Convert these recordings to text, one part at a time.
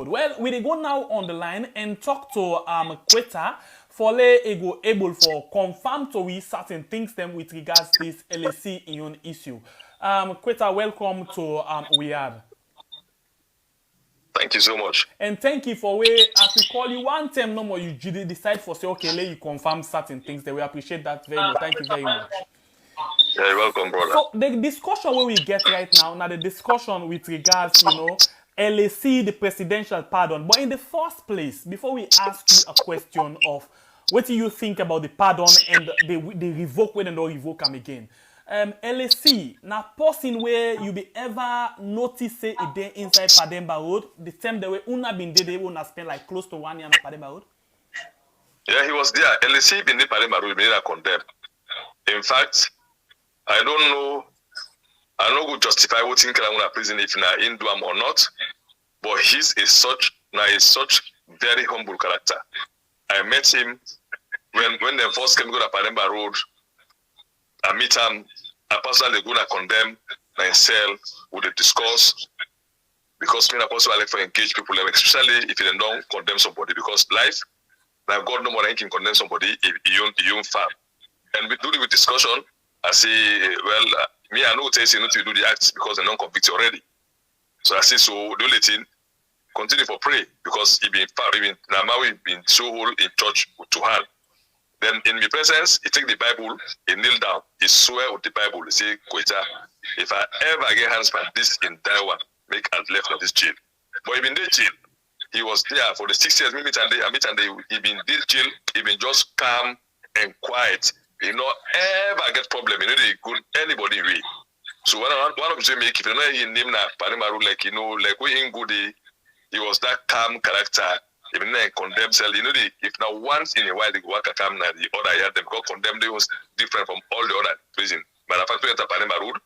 Road. Well, we go now on the line and talk to Koita for ego able for confirm to we certain things them with regards to this LAC Union issue. Koita, welcome to We Are. Thank you so much. And thank you for way as we call you one time no more you decide for say okay let you confirm certain things that we appreciate that very much. Thank you very much. Yeah, you're welcome, brother. So the discussion where we get right now the discussion with regards, LAC, the presidential pardon. But in the first place, before we ask you a question of what do you think about the pardon and the revoke when and don't revoke them again. LAC, now person where you be ever notice say a day inside Pademba Road, the time the way una been there, they wanna spend like close to 1 year on Pademba Road? Yeah, he was there. LAC been in Pademba Road, been condemned. In fact, I don't know go justify what in Kalanguna prison if na in do or not, but he's such very humble character. I met him when they first came to Pademba Road. I meet him. I personally gonna condemn myself with the discourse because me personally for engage people, especially if they don't condemn somebody because life, now God no more than can condemn somebody if you farm. And we do the discussion. I say, me I know say you need to do the acts because they're not convicted already. So I say so do let in continue for pray because he been far even now we been so whole in church to hand. Then in my presence, he take the Bible, he kneel down, he swear with the Bible, he say, Koita, if I ever get hands by this entire one, make and left of this jail. But he been there jail. He was there for the 6 years, I meet and he been this jail, he been just calm and quiet. He not ever get problem, they good anybody way. So one of them make if you know he name na Panimaru like like we in good he was that calm character. Even then condemn cell, if now once in a while they work at come the other year, they got condemned, they was different from all the other prison. But I to enter Panama Road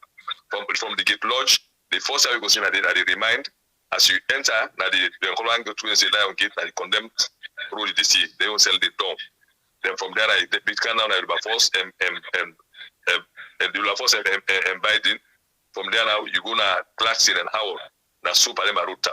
from the gate lodge, the first time you go see that they remind as you enter, now the go to the lion gate, now the condemned road they see, they won't sell the door. Then from there, the big can down river force and the river force and Biden. From there now you go now Clarkson and Howard, now so Panama Road,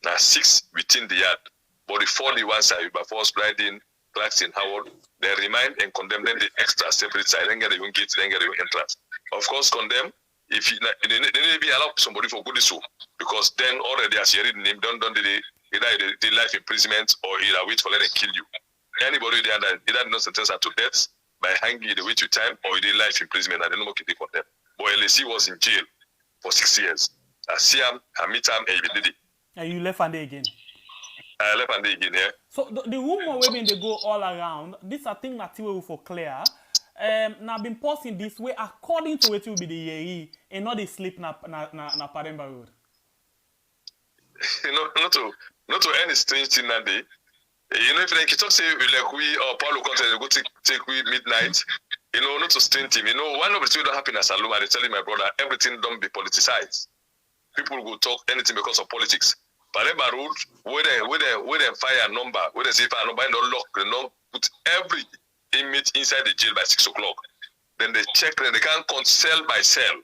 now 6 within the yard. But before the one side, by force blinding, Clarkson, Howard, they remind and condemn then the extra separate side, then get the own gate, then get the own entrance. Of course, condemn if you they need be allowed somebody for good so because then already as you read the name, don't either the life imprisonment or either wait for let them kill you. Anybody there that either not sentenced to death by hanging you the wait to time or the life imprisonment and they no more kill for them. But LAC was in jail for 6 years. I see him, I meet him, and he did it. And you left and again. I left and again, yeah. So the rumor when they go all around, this a thing that we will for clear. Now been posting this way according to what will be the year and not the sleep na Pademba Road. Not to any strange thing that day. If they can talk say like we or Paulo content go take we midnight, not to strange him. One of the things that happen at Saloma, they telling my brother everything don't be politicized. People will talk anything because of politics. Pademba Road, where they fire a number, where they say fire a number, and don't lock, they don't put every inmate inside the jail by 6 o'clock. Then they check, then they can't count cell by cell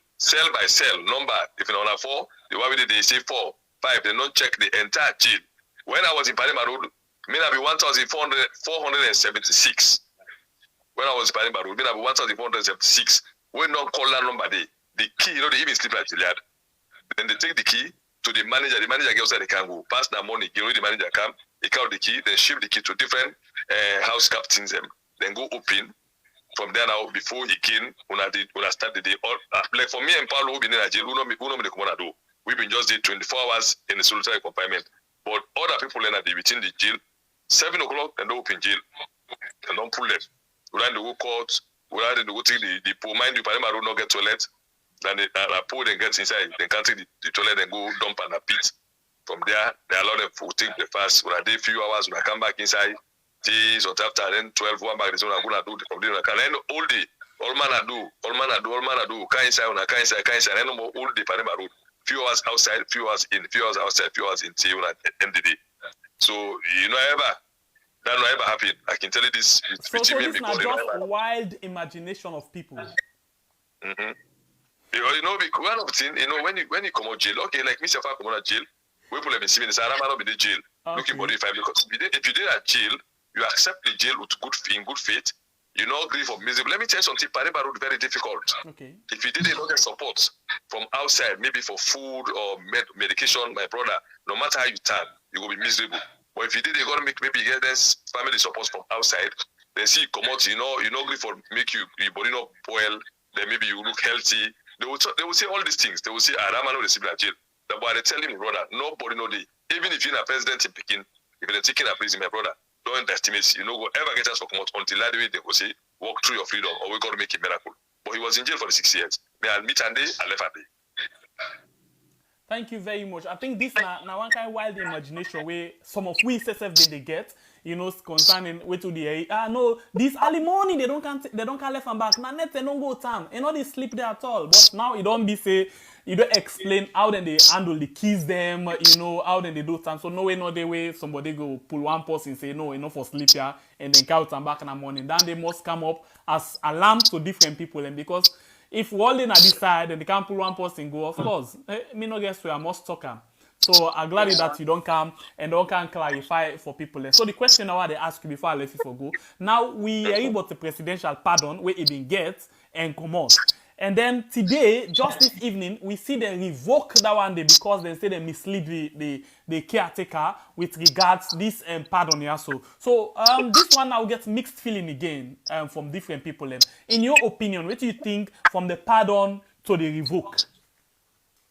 number. If you know 4, the one they say 4, 5, they don't check the entire jail. When I was in Pademba Road, may not be 1,476. When I was in Pademba Road, may not be 1,476. When don't call that number, the key, they even sleep at the yard. Then they take the key to the manager gets outside, they can go pass that money, the manager come, he count the key, then shift the key to different house captains them, then go open. From there now, before he came, when I start the day, like for me and Paulo, who been in a jail, who know me do. We've been just did 24 hours in the solitary confinement. But other people in the within the jail, 7 o'clock and they open jail. And don't pull them. We have to go court, we have to go take the poor mind you, Panama Road not get toilet. Then they pull and get inside, they can't take the toilet and go dump and a pit. From there, they allow them to take the fast. When I did a few hours, when I come back inside, teas or after then 12 1 back, this one I'm gonna do from there. Can I all day, all man I do, can inside, and no more all day Panama Road. Few hours outside, few hours in, few hours outside, few hours in till at the end of the day. So that never happened. I can tell you this. So this is not just wild imagination of people. Mm-hmm. One of the things, when you come out jail, okay, like myself, I come out of jail, we put them in civil, I don't be the jail. looking body fine. Because if you did at jail, you accept the jail with good faith. You know, agree for miserable. Let me tell you something. Pareba road very difficult. Okay. If you didn't get support from outside, maybe for food or medication, my brother, no matter how you turn, you will be miserable. But if you did, you got to make maybe get this family support from outside. Then see, come out, you know, agree for make your body not boil. Then maybe you look healthy. They will say all these things. They will say, I don't know the civil jail. But I tell him, brother, nobody know the. Even if you're a president in Peking, if they're taking a prison, my brother, don't underestimate. You know, go ever get us to come out until that way they will say, walk through your freedom, or we got to make a miracle. But he was in jail for the 6 years. Me, I meet and day, I left a day. Thank you very much. I think this now one kind of wild imagination where some of we they get, you know, concerning way to the no, this early morning they don't can left and back. Now net they don't go time. You know they sleep there at all. But now you don't be say you don't explain how then they handle the keys them, you know, how then they do time. So no way somebody go pull one person say no, enough for sleep here and then count and back in the morning. Then they must come up as alarms to different people and because if we're all in at this side and they can't pull one person go, of course, me no guess where I must talk am. So I'm glad that you don't come and don't can clarify for people. So the question I want to ask you before I let you for go. Now we are able to presidential pardon where it been get and come out. And then today, just this evening, we see them revoke that one day because they say they mislead the caretaker with regards this pardon here. So this one now gets mixed feeling again from different people. In your opinion, what do you think from the pardon to the revoke?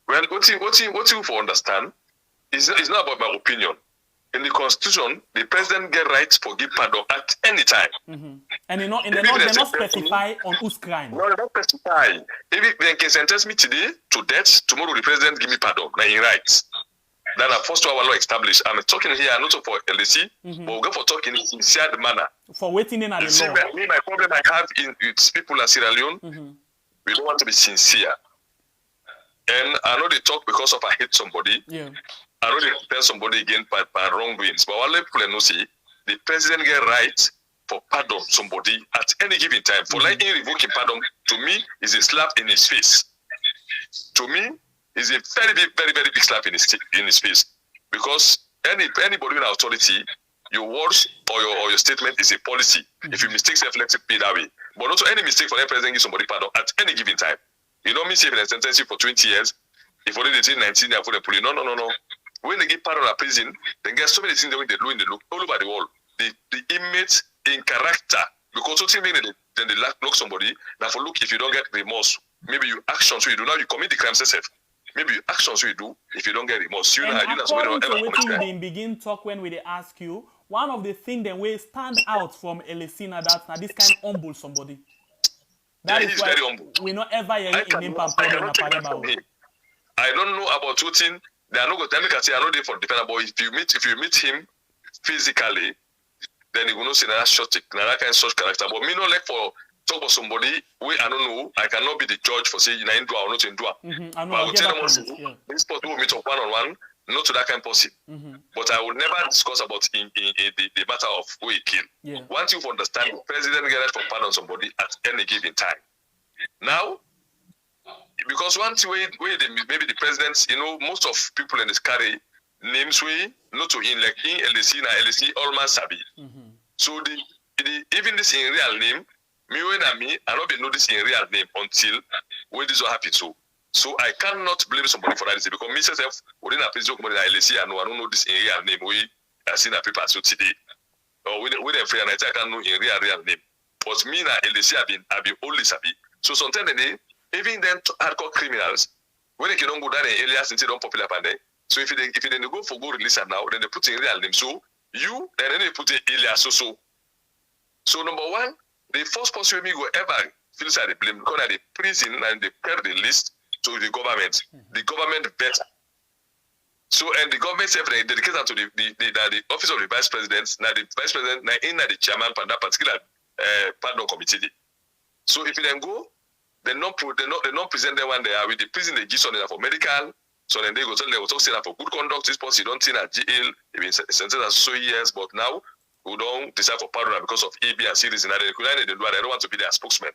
Well, what you for understand is not about my opinion. In the Constitution, the president get right to forgive pardon at any time. Mm-hmm. And they're not specify on whose crime. No, they don't specify. If they can sentence me today to death, tomorrow the president give me pardon. Now he writes. Then our first our law established. I'm talking here not for LAC, but we'll go for talking in sincere manner. For waiting in at the law. My problem I have with people in Sierra Leone, we don't want to be sincere. And I know they talk because of I hate somebody. Yeah. I know they tell somebody again by wrongdoings. But what people know see, the president get right for pardon somebody at any given time. For like revoking pardon, to me, is a slap in his face. To me, is a very, very, very big slap in his face. Because anybody in authority, your words or your statement is a policy. If you mistake self-let it be that way. But also any mistake for the president give somebody pardon at any given time. You don't mean say if they sentence you for 20 years, if only they take 19 years for the police. No. When they get pardon at prison, they get so many things that they do in the look all over the world. The image in character. Because something then they lock somebody. Now for look, if you don't get remorse, maybe you actions so you do now you commit the crime yourself. Maybe you actions so you do if you don't get remorse. You know according to what you didn't begin talk when we ask you, one of the things that we stand out from LAC that now this kind of humble somebody. That is why very humble. We not ever hear in him I don't know about shooting. They are not going to say I know they for defender, but if you meet him physically, then you will not see that kind of such character. But me not like for talk about somebody where I don't know, I cannot be the judge for saying in do or not in do. I know. I will tell them this person will meet up one-on-one, not to that kind of person. But I will never discuss about in the matter of who he killed. Yeah. Once you understand, the president get right for pardon somebody at any given time. Now, because once maybe the presidents, you know, most of people in this carry names way not to in like in LAC na LAC almost sabi. So even this in real name, I not be know this in real name until when this will happen. So I cannot blame somebody for that because me myself within a prison company in LAC I don't know this in real name we I seen a paper so today. Or with a free and I can know in real name. But me na LAC I be only sabi. So sometimes even then hardcore criminals, when they don't go down in alias until they don't popular pandemic. So if they go for go release now, then they put in real name. So you then they put in alias so. So number one, the first person me go ever feels like they blame because at the prison and they pair the list to the government. The government better. So and the government self they dedicate to the office of the vice president, now the vice president now in the chairman for that particular pardon committee. So if you then go, they not present them when they are with the prison they give something for medical, so then they go tell them talk say that for good conduct, this person you don't think at jail, it been sentenced as so years, but now we don't decide for pardon because of A, B, and C reason. They don't want to be their spokesman.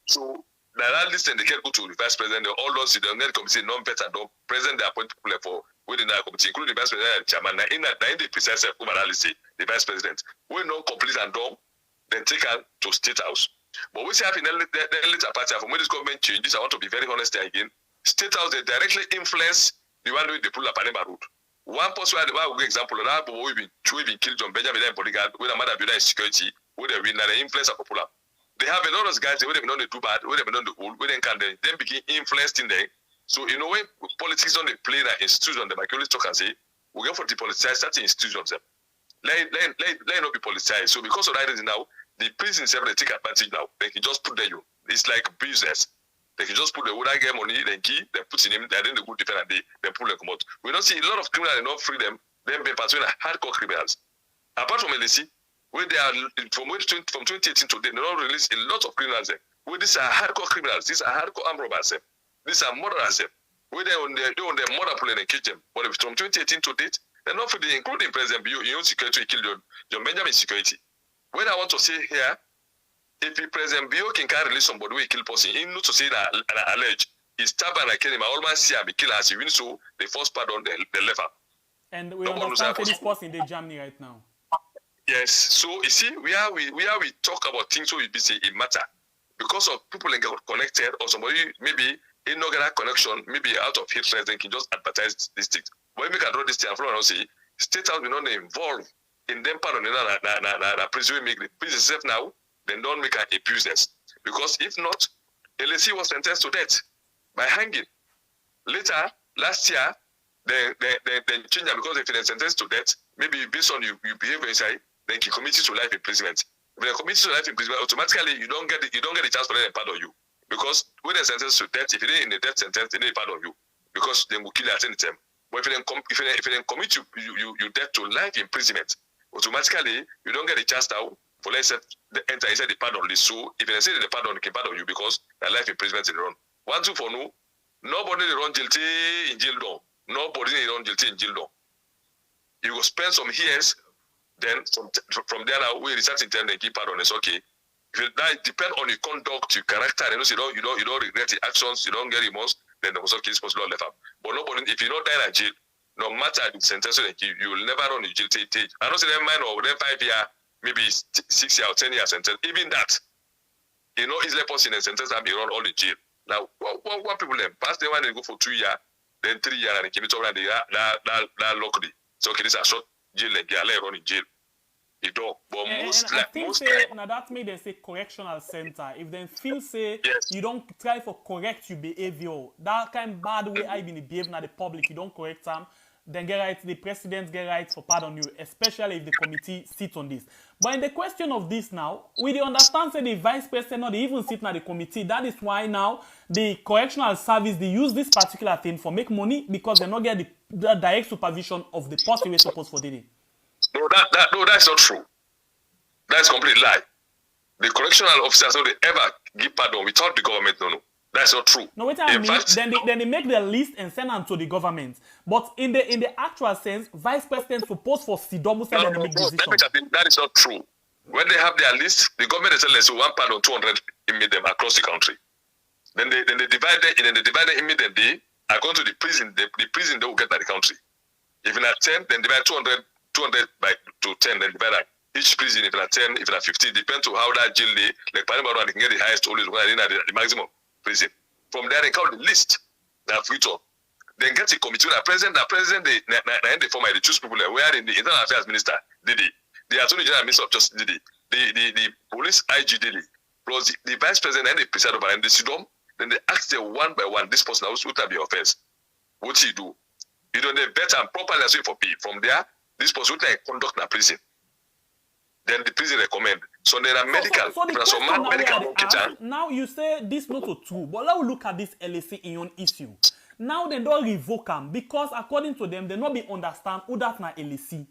So that list and they can go to the vice president, all those the committee non-veteran don't present their appointed people for within the committee, including the vice president and chairman, now in the precise analysis, the vice president, we not complete and done, then take her to State House. But we see in the later part from when this government changes, I want to be very honest again. State House, they directly influence the one way they pull up Panema road. One possible example of that, but we've been killed John Benjamin and bodyguard with a mother in security, with a win and the influence of popular. They have a lot of guys, they don't do bad, they don't do old, they can then begin influenced in there. So, you know, when politics don't play that institution, them, I can always talk and say, we go for depoliticize certain institutions. Let not be politicized. So, because of that reason now, the prison itself, they take advantage now. They can just put there you. It's like business. They can just put the would I get money, then key, then put in him, then the good defend and they pull them out. We don't see a lot of criminals not free them, then be pursuing hardcore criminals. Apart from LAC, where they are from 2018 to date, they don't release a lot of criminals there. Where these are hardcore criminals, these are hardcore armed robbers. These are murderers. Where they on their murder pool and kill them. But from 2018 to date, they're not free, including President Bio, your own security killed John Benjamin security. What I want to say here, if the President Bio can release somebody who kill person, he not to say that an allege. He stab and I kill him. I almost see him kill as he win so the first pardon the lever. And we understand this person in Germany right now. Yes. So you see, we talk about things so it be say it matter. Because of people that get connected or somebody maybe in no get that connection, maybe out of hatred, they can just advertise this thing. But we can draw this thing and follow and say, State House will not involve in them pardon prison make the prison safe now, then don't make an business. Because if not, LAC was sentenced to death by hanging. Later, last year, they change that because if they're sentenced to death, maybe based on you behave inside, then you commit to life imprisonment. If they commit to life imprisonment, automatically you don't get the chance for them to pardon you. Because when they're sentenced to death, if they're in the death sentence, they need to pardon you. Because they will kill you at any time. But if they commit you death to life imprisonment, automatically you don't get the chance now for let's say enter inside the pardon list. So if they say the pardon, they can pardon you because the life imprisonment is run. 1, 2 for no, nobody they run guilty in jail door. Nobody they run guilty in jail door. You will spend some years, then from there now we research in time they give pardon. It's okay. If that depend on your conduct, your character, you know, you don't regret the actions, you don't get remorse, then the also case possible left up. But nobody, if you don't die in jail, no matter the sentence you will never run in jail till I don't say them man or them 5 year, maybe 6 year or 10 year sentence. Even that, you know, easily possible in a sentence and be run all in jail. Now, what people then pass them when they go for 2 years, then 3 years and they keep it up and they that locally. So okay, this is a short jail and get run in jail. You don't. But I think now that made them say correctional center. If they feel say yes, you don't try for correct your behavior, that kind of bad way I been behave now the public, you don't correct them, then get right, the president get right for pardon you, especially if the committee sits on this. But in the question of this now, we understand say the vice president not even sit in the committee. That is why now the correctional service they use this particular thing for make money because they not get the direct supervision of the person we're supposed for doing. No, that's not true. That's a complete lie. The correctional officers don't ever give pardon without the government. No. That's not true. No, wait a minute. Then they make the list and send them to the government. But in the actual sense, vice president supposed for Sidomu send them make decision. That is not true. When they have their list, the government is telling us 1 pardon 200 immediate them across the country. Then they divide them immediately according to the prison. The prison they will get by the country. If you are 10, then divide 200 by to 10, then divide that. Each prison, if you are 10, if you are 15, depends on how that jail they like Panama they can get the highest always when the maximum prison. From there they count the list that free to. Then get a committee. The president they form they choose people where in the internal affairs minister did it. The attorney general minister of justice did it. The police IG did it. Plus the vice president and the preside over and they sit down. Then they ask them one by one, this person who will be offense. What he do? You don't vet and properly as for people. From there, this person will conduct in a prison. Then the prison recommend. So there are medical. So the question now you say this not so true, but let's look at this LAC in your issue. Now they don't revoke them because according to them, they not be understand who that na LAC.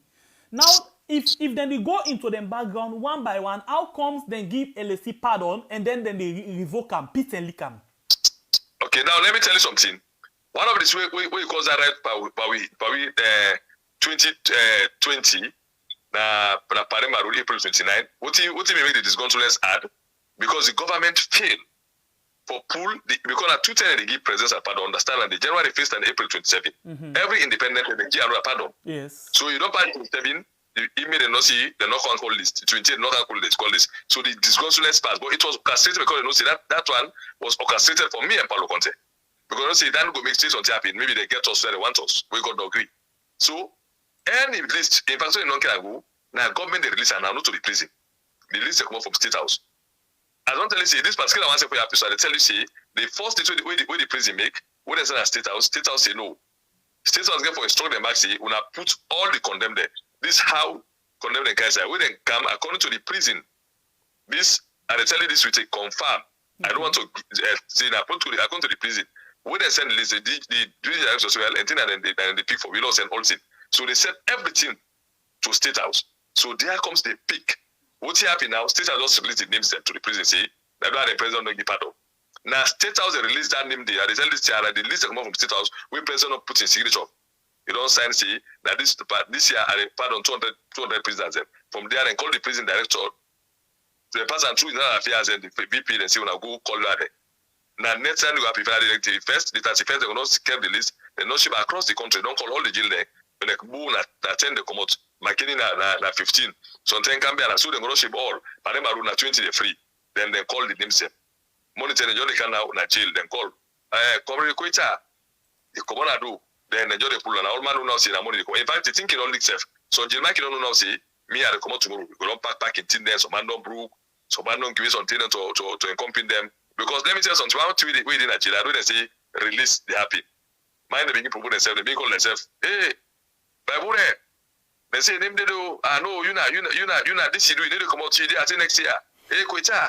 Now if then they go into them background one by one, how comes they give LAC pardon and then they revoke them, pit and lick them? Okay, now let me tell you something. One of the way cause that right by 2020. Na Parema April 29. What he make the disconsolence add? Because the government failed for pool, because at 210 they give presidential pardon, understand, and the January 1st and April 27th. Every independent they give another pardon. Yes. So you don't pardon 27, the email they not see, they not call list. 28 not call list. So the disconsolate pass, but it was orchestrated because they don't see that one was orchestrated for me and Paulo Conte. Because they don't say that go make states on happen. Maybe they get us where they want us. We got to agree. So any list, in fact, so in non-can go, now government they release and now not to the prison. The list they come out from State House. I don't tell you say this particular one say for happy, so I tell you say the first date where the prison make, when they send a State House say no. State House get for instruct them back say when I put all the condemned there. This how condemned guys are. When they come according to the prison. This I tell you this with a confirm. I don't want to say according to the prison. When they send the list, the director as well, and then they pick for we lost and all thing. So they send everything to State House. So there comes the pick. What's happening now? State House just released the name set to the prison. Say that the president don't give pardon. Now State House they release that name there. They tell this year that the list come out from State House. We president not put in signature. You don't sign say that this year I pardon 200 prisoners. From there, and call the prison director. To the person through internal affairs and the VP, then say when I go call that. Now next time you have prepared the first, the 31st, they will not keep the list. They not ship across the country. Don't call all the jail there. When they go na 10 they come out. McKinney na 15. So then can be and so they go ship all. But them are na 20 they free. Then they call the name set. Monitor the Johnny can now na jail. Then call. Comrade Koita. The come on do. Then the Johnny pull and all man who now say na money. In fact, they think it only self. So Jill Mike don't know say me I come out tomorrow. We go pack in tin there. Some man don't broke. Some man don't give some tin to accompany them. Because let me tell you something. One tweet we did Nigeria. When they say release the happy. Mind they begin promote themselves. They begin call themselves. Hey, Bible. They say name they do. No, you not this you do. You need to come out here. I say next year. Hey, Koita.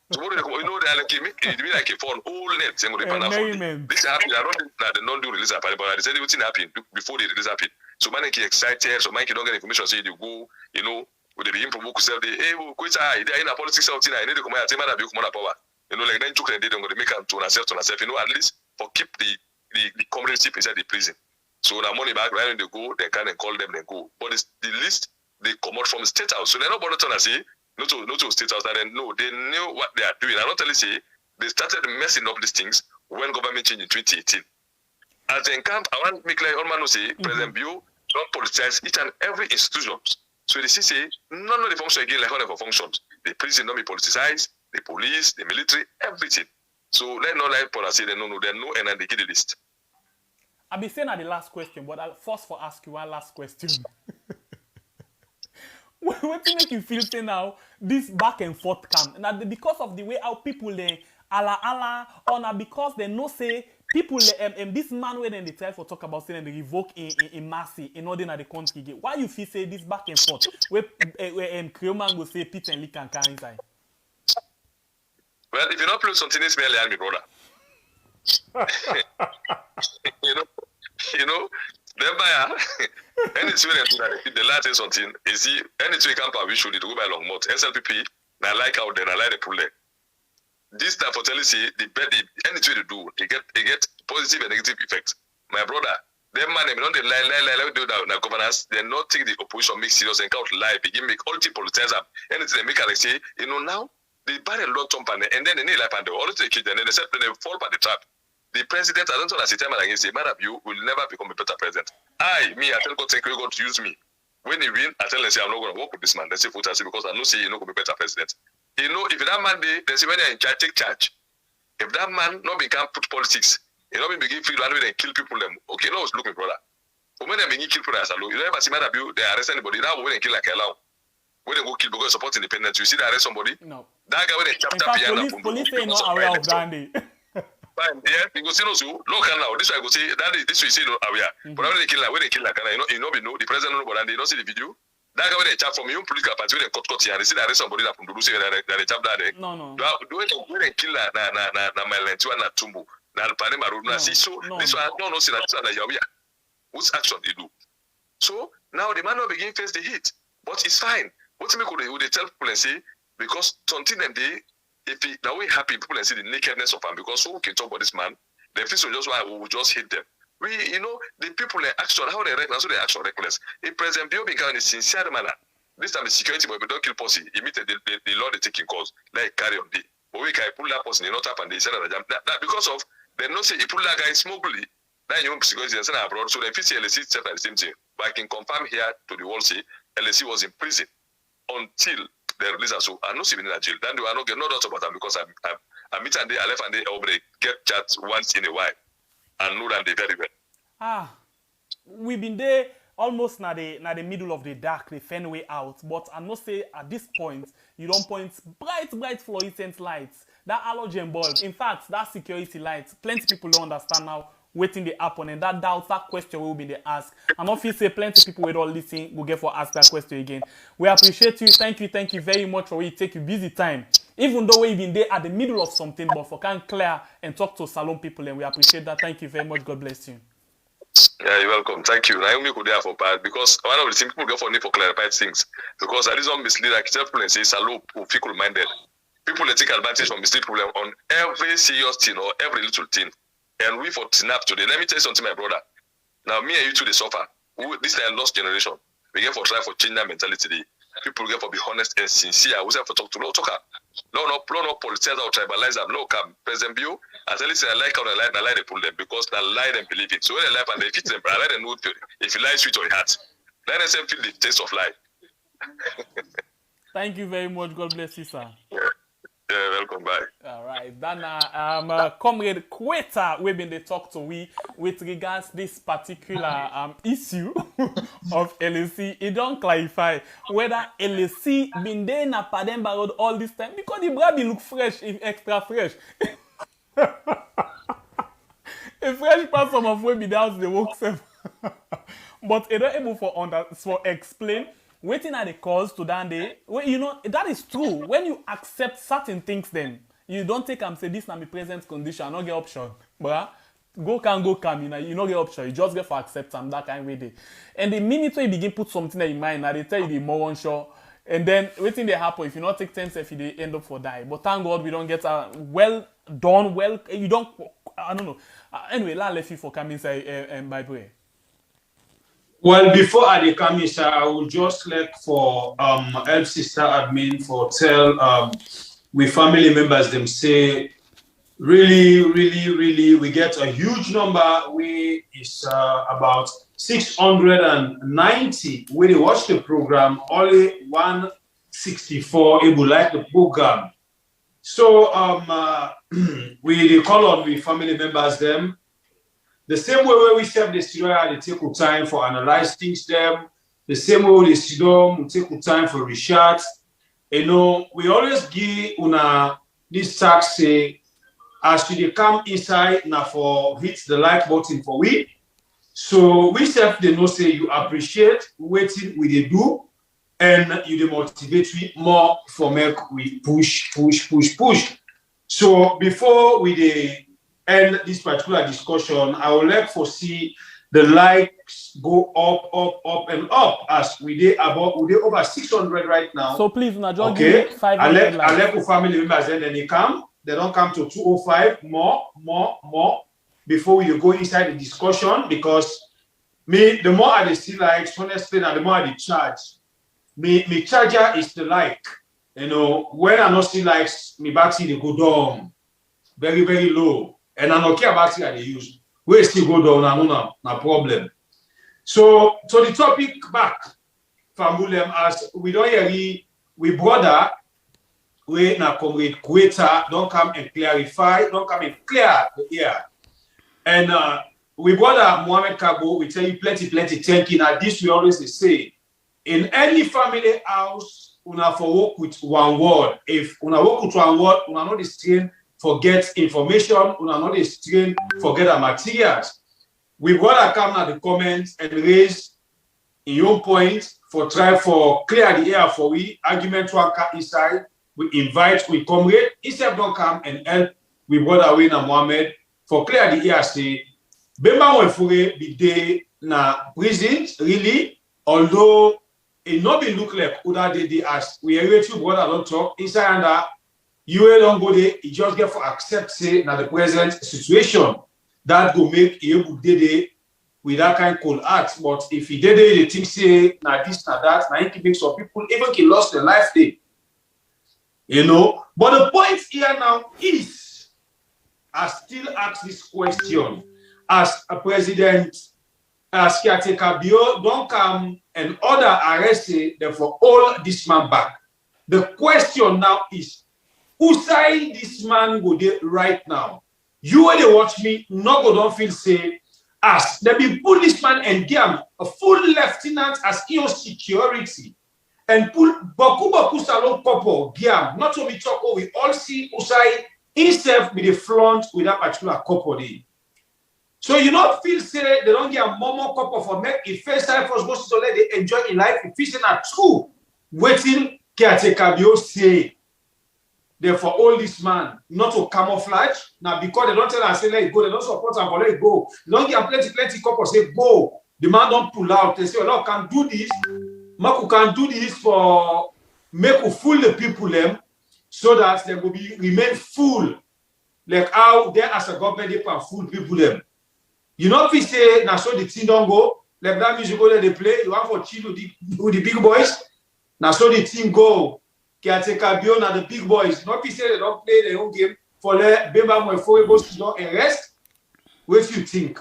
Tomorrow they come. You know they are like it be like a phone. All net. They go depend. This happen. I don't that they don't do release happen. But they say everything happen before the release happen. So man get excited. So man don't get information. So you go. You know. They begin promote themselves. Hey, Koita. They are in a politics something. I need to come here. I say man that be come on power. You know, like then took they don't go to make them to themselves. You know, at least for keep the community inside the prison. So now money back, right when they go, they can call them, then go. But it's the list they come out from the State House. So they're not bothered to say, no to State House, and then no, they knew what they are doing. I don't tell you say they started messing up these things when government changed in 2018. As they camp, I want to make like all man say, President Bio don't politicize each and every institution. So they say none of the function again like whatever functions. The prison don't be politicized. The police, the military, everything. So let not like policy, they know, and then they get the list. I'll be saying at the last question, but I'll first for ask you one last question. What to make you feel say now this back and forth camp? Now because of the way how people they ala or now because they know say people this man when they try for talk about saying they revoke in Mercy in order in the country. Why you feel say this back and forth? Where Creoman will say Pete and Lee can carry inside. Well, if you don't play something, it's merely me, brother. you know, then by anything the latter something is see anything camp we should go by long month. SLPP, I like out there, I like the pull there. This time for telling you the bed anything they do, they get positive and negative effect. My brother, them man, they don't lie do that now governance, they not take the opposition make serious and count lie, begin make all the politicians up. Anything they make like say, you know now. They buy a long term panel and then they need like and they always take it and then they say they fall by the trap. The president, I don't know as a time against say, man, you will never become a better president. I tell God, thank you, God to use me. When he win, I tell them say I'm not gonna work with this man. They say because I know say you're not gonna be better president. You know, if that man they say when they're in charge, take charge. If that man not become put politics, you know, begin free and they kill people them. Okay, no, look me brother. But when they begin kill people as a low, you never see man you they arrest anybody. Now when they kill like a law. When they go kill because support independence, you see they arrest somebody? No. That guy when they chap police say not aware of that day. Fine, yeah, you go see no so look now. This I go see that this we see no aware. But when they kill like you know the president no but they don't see the video. That guy when they chap from your political party when they cut here and they see they arrest somebody that from do say that they chap that day. No. Do it when they kill na Malentua na Tumbo. Na Panema Road na see so this one no see that Yawia. What's action they do? So now the man will begin face the heat. But it's fine. What make would they tell people and say because something them they if he now we happy people and see the nakedness of him because so we can talk about this man, the official just why we will just hate them. We the people in action how they react so they action reckless. If President Bio become in a sincere manner, this time the security but we don't kill policy, immediately the law they take in cause, like carry on day. But we can pull that person, you know, tap and they said that because of they not say he pull that guy smugly. Then you because they send abroad, so they fit LAC said the same thing. But I can confirm here to the world say LAC was in prison until they release us. So I know she been in a jail. Then they are not get no doubt about that because I meet and they I left and they over get chat once in a while and know them they very well. We've been there almost na the middle of the dark, the fend way out. But I must say at this point, you don't point bright fluorescent lights. That halogen bulb. In fact, that security lights, plenty people don't understand now waiting the happen and that doubt, that question will be the ask. And if you say plenty people will all listen, will get for ask that question again. We appreciate you. Thank you very much for it. Take you busy time. Even though we've been there at the middle of something, but for can clear and talk to salon people, and we appreciate that. Thank you very much. God bless you. Yeah, you're welcome. Thank you. I only could there for part because one of the things people go for need for clarified things because at least on mislead like people and say salon or fickle minded. People they take advantage from mislead problem on every serious thing or every little thing. And we for snap today. Let me tell you something, my brother. Now me and you two they suffer. This is a lost generation. We get for try for change that mentality. People get for be honest and sincere. We have for talk to no talker. No politicians or tribalize them. No come present view. As I listen, I like how they lie they pull them because they lie and believe it. So when they lie and they fit them, I let them know if you lie sweet or it hurt. Let them feel the taste of life. Thank you very much. God bless you, sir. Yeah, welcome back. All right, then comrade Koita, we've been to talk to we with regards this particular issue of LAC. It don't clarify whether LAC been there in a Pardon road all this time because the brabby look fresh, extra fresh. A fresh person of way be down the work self. But it don't able for explain. Waiting at the cause to that day, well, you know, that is true. When you accept certain things, then you don't take and say, this na my present condition, I not get option. But go come, you know, you not get option. You just get for accept and that kind of way there. And the minute when you begin put something in mind, now they tell you the more unsure. And then waiting they happen, if you not take 10 steps, they end up for die. But thank God we don't get well done, you don't, I don't know. Anyway, let's you for coming inside and by prayer. Well, before I come in, sir, I will just like for help sister admin for tell we family members them say really we get a huge number. We is about 690 when they watch the program, only 164 able like the program. So we call on we family members them. The same way where we serve the student, they take time for analyze things them. The same way the student we take time for research. You know, we always give una this task say as you come inside now for hit the like button for we. So we self they know say you appreciate waiting we they do and you they motivate we more for make we push. So before we they end this particular discussion, I would like to see the likes go up and up as we did over 600 right now. So please, Najo, okay. Give 500 likes. I left family members then they come. They don't come to 205 more before we go inside the discussion because me the more I see likes, honestly, the more I charge. Me charger is the like. You know, when I not see likes, me battery they go down very low. And I don't care about it they use. We still go down, no problem. So the topic back from William as we don't hear we brother we na comrade Koita don't come and clarify, don't come and clear the air. And we brother Mohammed Kabo, we tell you plenty thanking. Now this we always say in any family house, una for work with one word. If una work with one word, una not the strain forget information, una not the strain forget the materials. We gotta come now the comments and raise in your point for try for clear the air for we argument one inside. We invite we comrade instead don't come and help we brother we na Mohammed for clear the air say Bemba when fure be day na prison really although it not be look like other day as we are two brother don't talk inside and that you don't go there, you just get for accept say now the present situation that will make you able day with that kind of cool art. But if you did they think say now this, now that, now it can make some people even can lost their life day. You know, but the point here now is, I still ask this question as a president, as caretaker Bio don't come and order arrest them for all this man back. The question now is, who side this man go there right now? You when they watch me, no go don't feel say, as they be policeman and give a full lieutenant as EO security and pull Boku Salon Popo, Giam, not only Choco, we all see Usai himself with the front with that particular couple. So you not feel say they don't get a more couple for make it first time for us to let they enjoy in life. If it's not true, waiting caretaker Bio say. Therefore, all this man not to camouflage now because they don't tell us say let it go, they don't support him for let it go. They don't get plenty couple say go. The man don't pull out. They say, "Oh, can do this. Maku can do this for make you fool the people them so that they will be remain full, like how they as a government they can fool people them." You know if we say now so the thing don't go, like that music go they play, you have for chill with the big boys. Now so the team go. Caretaker Bio and the big boys. Not if say they don't play their own game for the Bemba Mwefoe to not arrest. What do you think?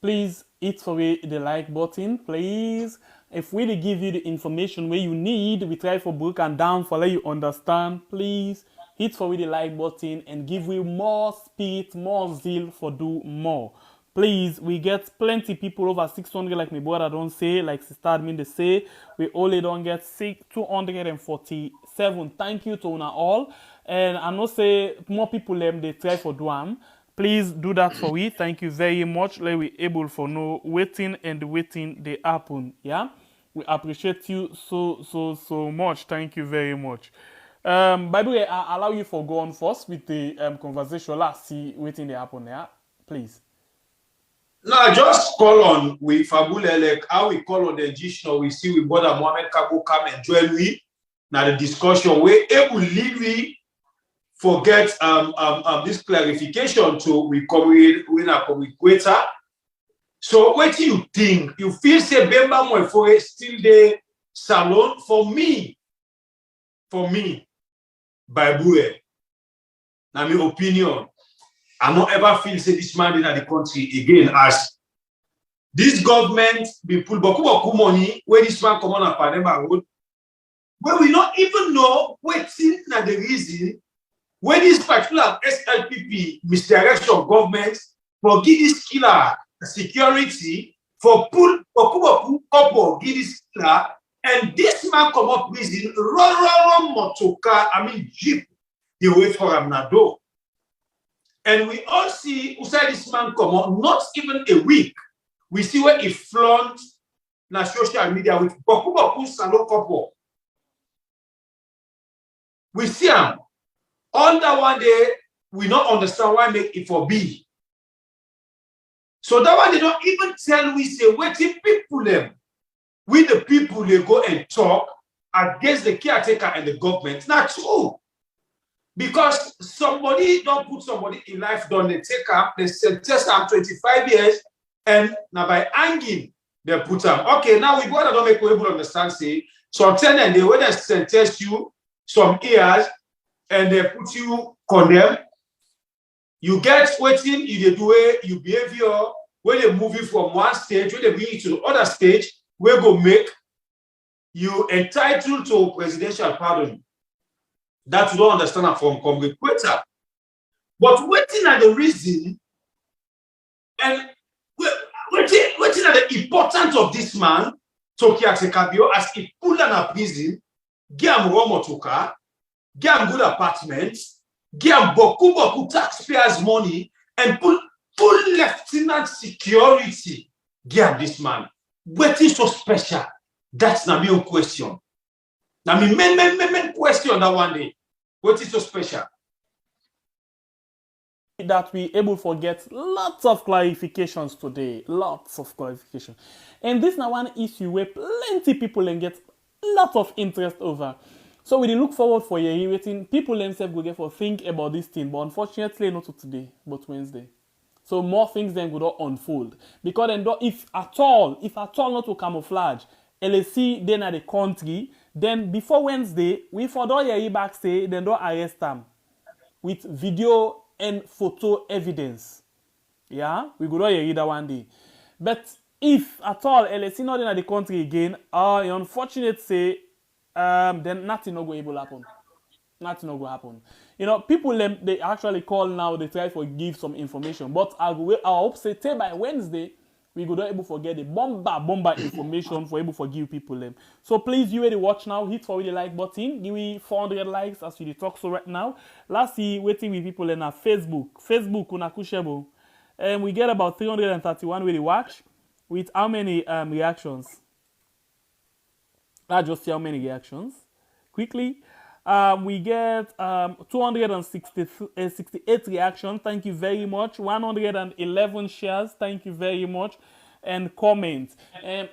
Please hit for the like button, please. If we give you the information where you need, we try for broke and down for let you understand. Please hit for the like button and give we more spirit, more zeal for do more. Please, we get plenty people over 600 like my brother don't say, like Sister Admin they say. We only don't get 247. Thank you to una all. And I know say more people they try for do am. Please do that for we. Thank you very much. Let we able for no waiting and waiting they happen. Yeah, we appreciate you so much. Thank you very much. By the way, I allow you for go on first with the conversation. Let's see waiting they happen. Yeah, please. No, I just call on with Fabule, like how we call on the Egyptian, we see with brother Mohammed Kabo come and join me. Now the discussion we able lead we forget this clarification to we come with Koita. So what do you think? You feel say Bemba Mwefoe still the salon for me, by Bue. Now my opinion. I don't ever feel say this man in the country again as this government be pull boku money where this man come on a Panama road, where we not even know waiting na the reason where this particular SLPP misdirection government for give this killer security for pull boku couple give this killer and this man come up prison run motoka jeep they wait for him na do. And we all see outside this man come on, not even a week. We see where he flaunt na social media with boku salon couple. We see him. On that one day, we don't understand why make it for be. So that one they don't even tell we say waiting people them. We the people they go and talk against the caretaker and the government. Not true. Because somebody don't put somebody in life, don't they take up, they sentence them 25 years, and now by hanging, they put them. Okay, now we gotta don't make people understand, say, so then they when they sentence you some years and they put you condemned, you get waiting, you do it, you behavior, when they move you from one stage, when they bring you to the other stage, we go make you entitled to presidential pardon. That you don't understand from Koita. But waiting at the reason and waiting at the importance of this man, Tokia Sekabio, as he pull down a prison, give him Romotoka, give him good apartments, give him boku taxpayers' money, and put full lieutenant security. Give him this man. Waiting so special. That's not my question. Now, main question that one day. What is so special? That we able to get lots of clarifications today. Lots of clarification. And this now one issue where plenty people can get lots of interest over. So we look forward for your waiting. People themselves will get for think about this thing. But unfortunately, not today, but Wednesday. So more things then will not unfold. Because then if at all not to camouflage, LAC then at the country, Then before Wednesday, we for don't hear back say then don't arrest them with video and photo evidence. Yeah, we go don't hear that one day. But if at all LAC not in the country again, unfortunate say then nothing no go able happen. Nothing no go happen. You know, people they actually call now, they try to give some information. But I hope say by Wednesday we go not able to get the bomba information for able to give people them. So please, you ready watch now, hit for the like button, give me 400 likes as we talk so right now. Let's see waiting with people in our Facebook una kushebo. And we get about 331 with the watch with how many reactions? Let's just see how many reactions quickly. We get 268 reactions. Thank you very much. 111 shares. Thank you very much. And comments.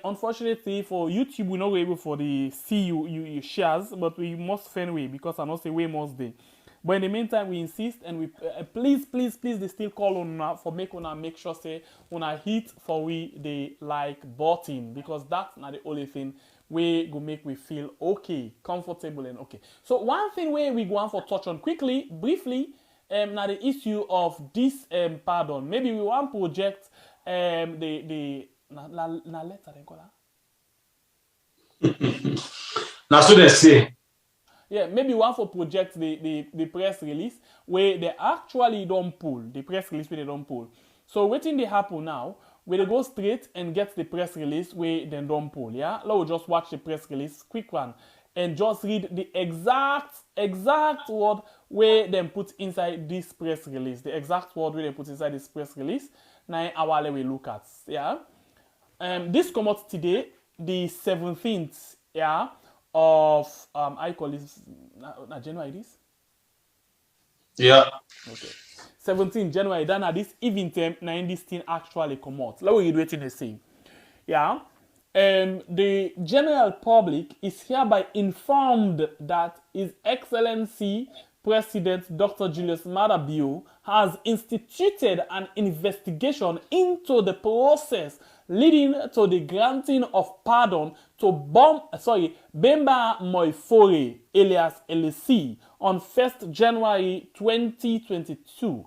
Unfortunately, for YouTube, we're not able for the see you shares, but we must find way because I not say way must day. But in the meantime, we insist and we please, they still call on for make sure say una hit for we the like button because that's not the only thing we go make we feel okay, comfortable and okay. So one thing we go on for touch on quickly, briefly, now the issue of this pardon. Maybe we want project the letter they call that. Now so they say. Yeah, maybe one for project the press release where they actually don't pull the press release where they don't pull. So waiting they happen now. Where they go straight and get the press release where they don't pull, yeah? Let's just watch the press release, quick one, and just read the exact word where they put inside this press release. The exact word where they put inside this press release. Now, our we look at, yeah? This come out today, the 17th, yeah, of, I call this, January this? Yeah. Okay. 17 January, then at this event time, now this thing actually come out. Let me read what it say. Yeah. The general public is hereby informed that His Excellency President Dr. Julius Maada Bio has instituted an investigation into the process leading to the granting of pardon to Bemba Moifore alias LAC on 1st January 2022,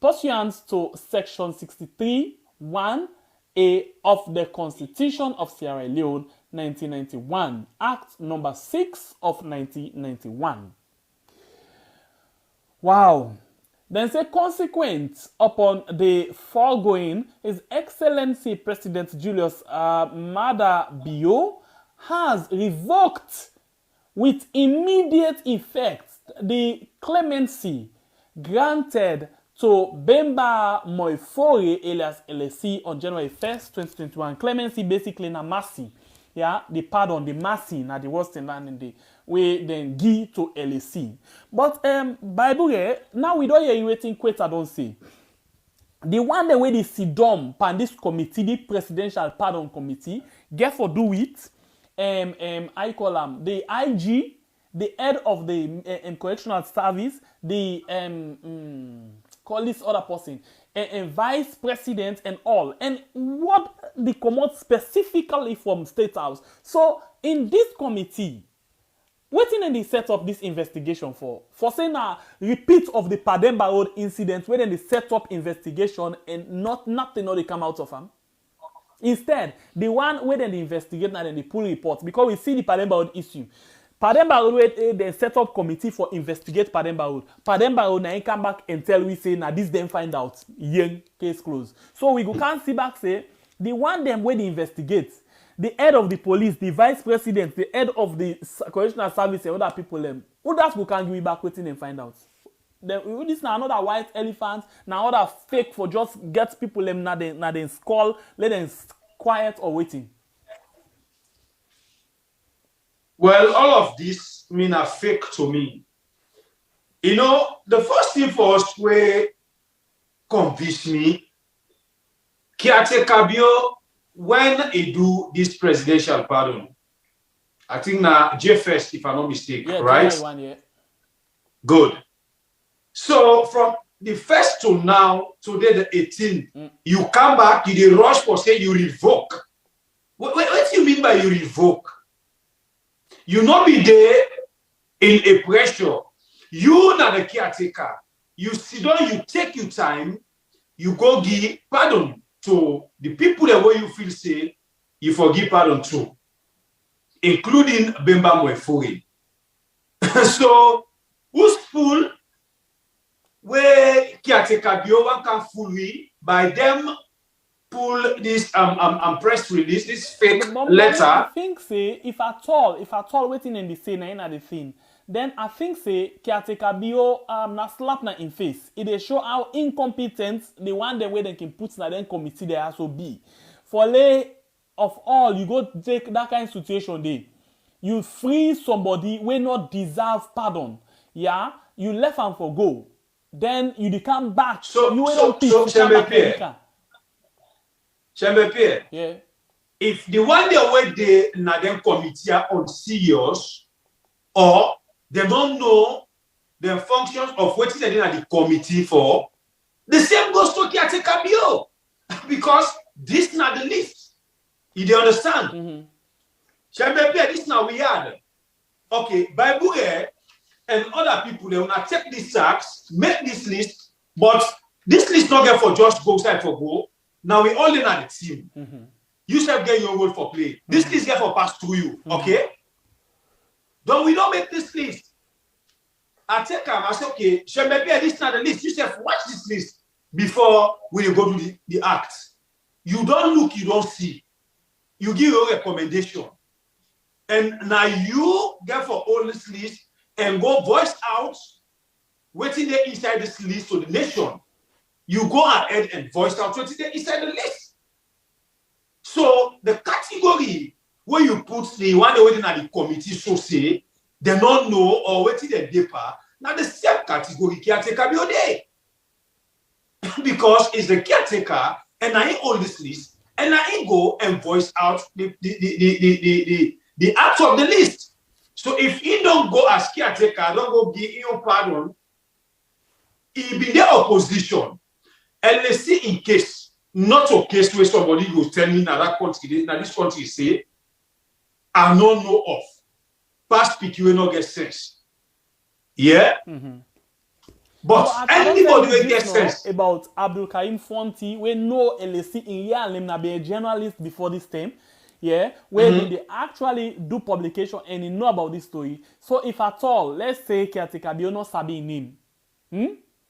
pursuant to Section 63(1)(a) of the Constitution of Sierra Leone, 1991, Act Number 6 of 1991. Wow. Then say consequent upon the foregoing, His Excellency President Julius Maada Bio has revoked with immediate effect the clemency granted to Bemba Moifore alias LAC on January 1st, 2021. Clemency basically na mercy. Yeah, the pardon, the mercy, na the worst thing in the way then give to LAC. But Bible now we don't hear waiting Koita don't say. The one the way they sit down pan this committee, the presidential pardon committee, get for do it. I call them the IG, the head of the correctional service, the call this other person, vice president and all, and what they come out specifically from State House. So in this committee, what in they set up this investigation for saying a repeat of the Pademba Road incident where they set up investigation and nothing they come out of them. Instead, the one where they investigate and then they pull reports because we see the Pademba Road issue. Pademba Road they set up committee for investigate Pademba Road. Pademba Road now come back and tell we say now this them find out young case closed. So we go can't see back say the one them where they investigate. The head of the police, the vice president, the head of the correctional service, and other people, who that we can give back waiting and find out. Then, this now another white elephant, now other fake for just get people now they skull, let them quiet or waiting. Well, all of this mean a fake to me. You know, the first thing first way convince me, Kiate Kabio, when he do this presidential pardon, I think now J1st, if I'm not mistaken, yeah, right? One, yeah. Good. So from the 1st to now, today the 18th, you come back, you rush for say you revoke. What do you mean by you revoke? You not be there in a pressure. You not the caretaker. You sit down, you take your time, you go give pardon to the people that way you feel say you forgive pardon to, including Bemba Mwefuri. So, who's full where caretaker one can fully by them pull this press release, this fake letter. I think say if at all waiting in the scene na the thing, then I think say caretaker bio na slap na in face. It dey show how incompetent the one the way they can put na then committee there also be. For lay of all, you go take that kind of situation there. You free somebody wey not deserve pardon. Yeah, you left am for go. Then you come back. Chamber Pierre. Yeah. If the one day where they na them committee are on serious or they don't know the functions of what is in the committee for, the same goes to caretaker bio. Because this is not the list. You do understand? Chamber Pierre, this now we had. Okay, Bible here and other people they will not take these sacks, make this list, but this list not get for just go side for go. Now we all in at the team. You should get your role for play. This list get for pass through you. Okay? Don't we don't make this list. I take him, I say, okay, shall maybe this is not the list. You say watch this list before when you go to the act. You don't look, you don't see. You give your recommendation. And now you get for all this list and go voice out waiting there inside this list to the nation. You go ahead and voice out what's there inside the list. So the category where you put the one waiting at the committee so say they don't know or waiting the paper, now the same category caretaker be there. Because it's the caretaker and I own this list and I go and voice out the act of the list. So if he don't go as caretaker, don't go give you pardon, he be the opposition. And let's see in case, not a case where somebody will tell me now that country, now this country say, I don't know of. Past PQ will not get sense. Yeah? But anybody will get sense. About Abdul Karim Fonti, we know LAC in Yalim na be a journalist before this time. Yeah, where they actually do publication and he know about this story. So if at all, let's say caretaker be no sabi name.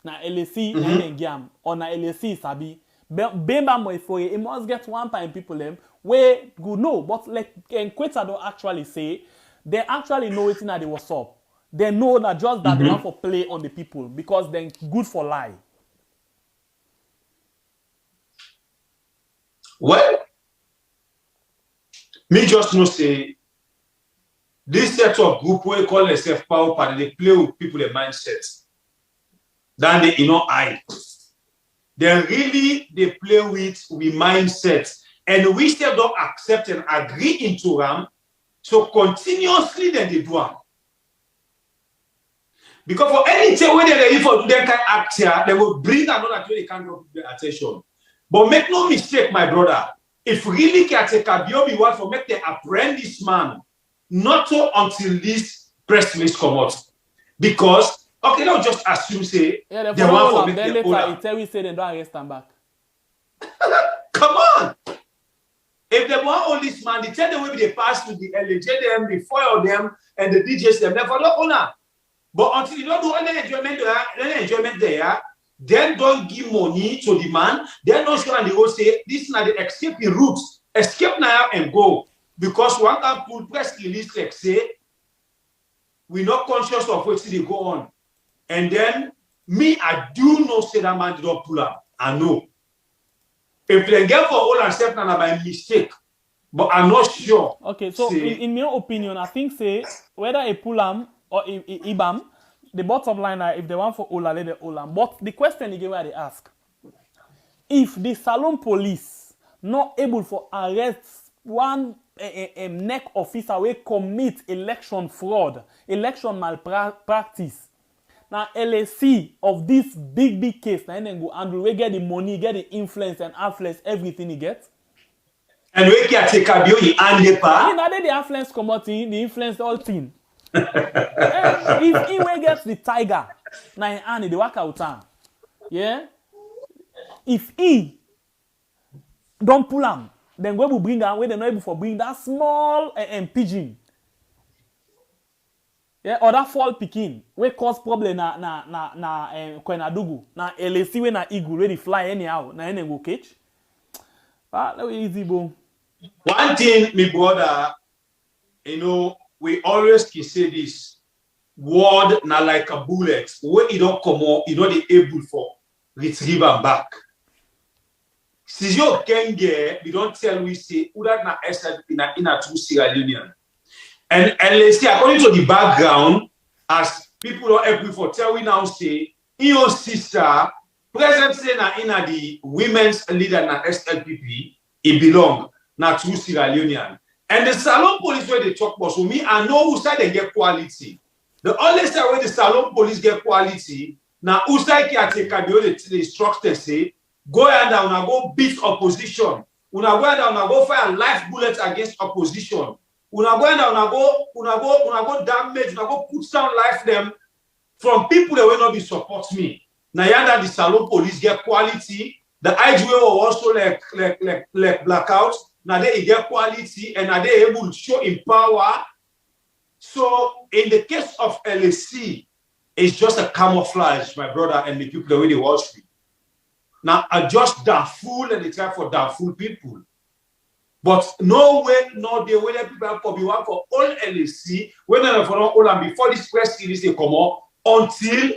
Na LAC na Gam or na LAC sabi. Bemba Moifoye, it must get one time people them where good no, but like Koita don't actually say they actually know it in the what's up. They know that just that they want for play on the people because they're good for lie. Well, me just know say this set of group where call themselves power party, they play with people their mindsets. Then they eye. They play with mindsets. And we still don't accept and agree into them. So continuously then they do them. Because for anything when they for do that kind of act here, they will bring another to they can't get attention. But make no mistake, my brother. If really caretaker Biobi want for make the apprentice man, not so until this press release come out. Because okay, now just assume say yeah, they want for make then the later tell we say they don't arrest them back. Come on. If they want all this man, they tell them maybe they pass to the LAJDM, they fire them, and the DJs them never don't owner. But until you don't do any enjoyment there, then don't give money to the man. Then not sure and they will say this is not the escaping routes. Escape now and go. Because one can pull press release like say we're not conscious of what they go on. And then me, I do not say that man did not pull up. I know. If they get for all and step now by mistake, but I'm not sure. Okay, so in my opinion, I think say whether a Pulam or a Ibam, the bottom line are if they want for Ola, let the Ola. But the question again where they ask, if the Salon police not able for arrest one neck officer will commit election fraud, election malpractice. Now LAC of this big case, now then go and we get the money, get the influence and affluence, everything he gets. And we can take a view in Andepa. You know, the influence commodity, the influence all thing. If he will get the tiger, now in Annie, the work out time. Yeah? If he don't pull him, then we will bring him where they're not able to bring that small pigeon. Yeah, or that fall picking, we cause problem na Koinadugu, na LAC we na eagle where they fly anyhow, na any go catch. Ah, that was easy, boom. One thing, my brother, you know, we always can say this: word na like a bullet. When you don't come out, you know the able for retrieve and back. Si you can get, we don't tell we say who that na SL in a true Sierra Leonean. And LAC, according to the background, as people don't help me for tell we now say, your sister, present say na in the women's leader na SLPP, it belong na true Sierra Leonean. And the Salon police where they talk about, so me, I know who side they get quality. The only side where the Salon police get quality, now who side can take the instructor say, go ahead and go beat opposition. Una go ahead and go fire life bullets against opposition. Una go ahead and go damage, una go put down life them from people that will not be support me. Now yanda the Salon police get quality. The IGA will also like blackout. Now they get quality and now they able to show in power. So in the case of LAC, it's just a camouflage, my brother, and the people the way they watch me. Now I just Darfur and they try for Darfur people. But no way, no day, when people have to be one for all LAC, when they for all and before this press series they come up, until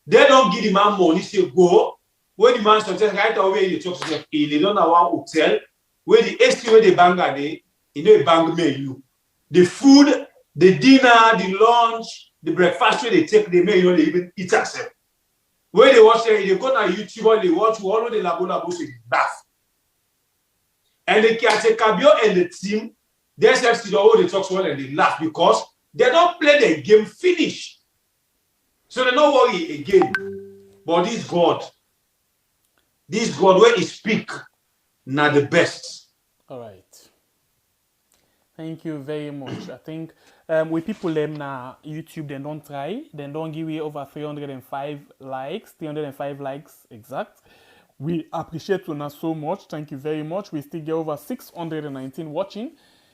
they don't give the man money, say go. When the man suggests right away, they talk to them, they don't know one hotel, where the AC where they bang a day, you know, bang menu. The food, the dinner, the lunch, the breakfast where they take, they may, you know, they even eat themselves. Where they watch, they go to YouTube, they watch all of the labo, so they laugh. And they can take Kabio and the team, they see the whole they talk well and they laugh because they don't play the game finish. So they don't worry again. But this God where he speak, not the best. All right. Thank you very much. I think with people them na YouTube, they don't try. They don't give you over 305 likes exact. We appreciate you so much. Thank you very much. We still get over 619 watching.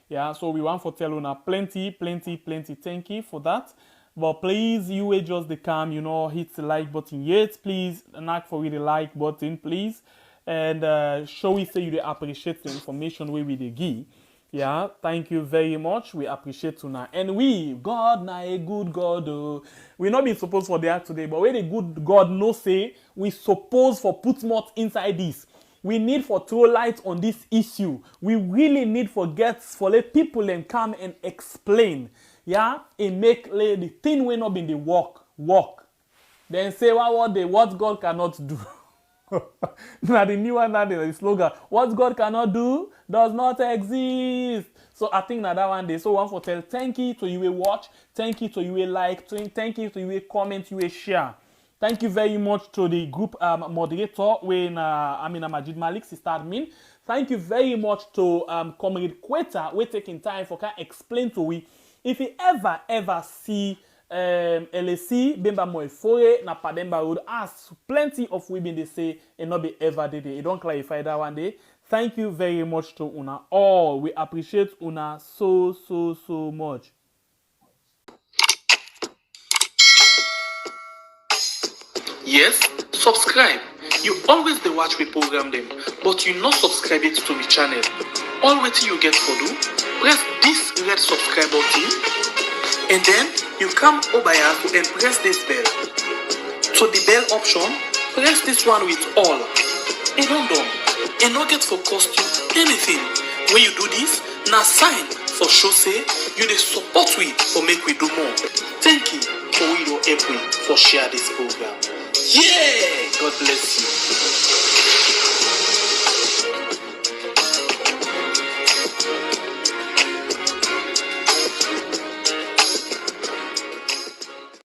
Yeah, so we want to tell you plenty. Thank you for that. But please, you will just come, you know, hit the like button yet. Please, knock for the like button, please. And show we say you appreciate the information we will give. Yeah, thank you very much. We appreciate you now. And God na a good God. We not been supposed for the act today, but when the good God no say, we suppose for put more inside this. We need for throw light on this issue. We really need for let people and come and explain. Yeah, and make the thing we not been the work. Then say what God cannot do. Now the new one, the slogan, what God cannot do does not exist. So I think that one day, so one for tell thank you to you a watch, thank you to you a like, thank you to you a comment, you a share. Thank you very much to the group moderator when Majid Malik, sister admin. Thank you very much to Comrade Koita, we're taking time for can explain to we if you ever see LAC Bemba Moefore na Pademba Road as plenty of women they say and not be ever did it. Don't clarify that one day. Thank you very much to Una all. We appreciate Una so much. Yes, subscribe. You always the watch we program them, but you not subscribe it to the channel. All what you get for do, press this red subscribe button, and then you come over here and press this bell. So the bell option, press this one with all. And done. And not get for cost you anything. When you do this, now sign for show say you the support we for make we do more. Thank you for your help for share this program. Yeah, God bless you.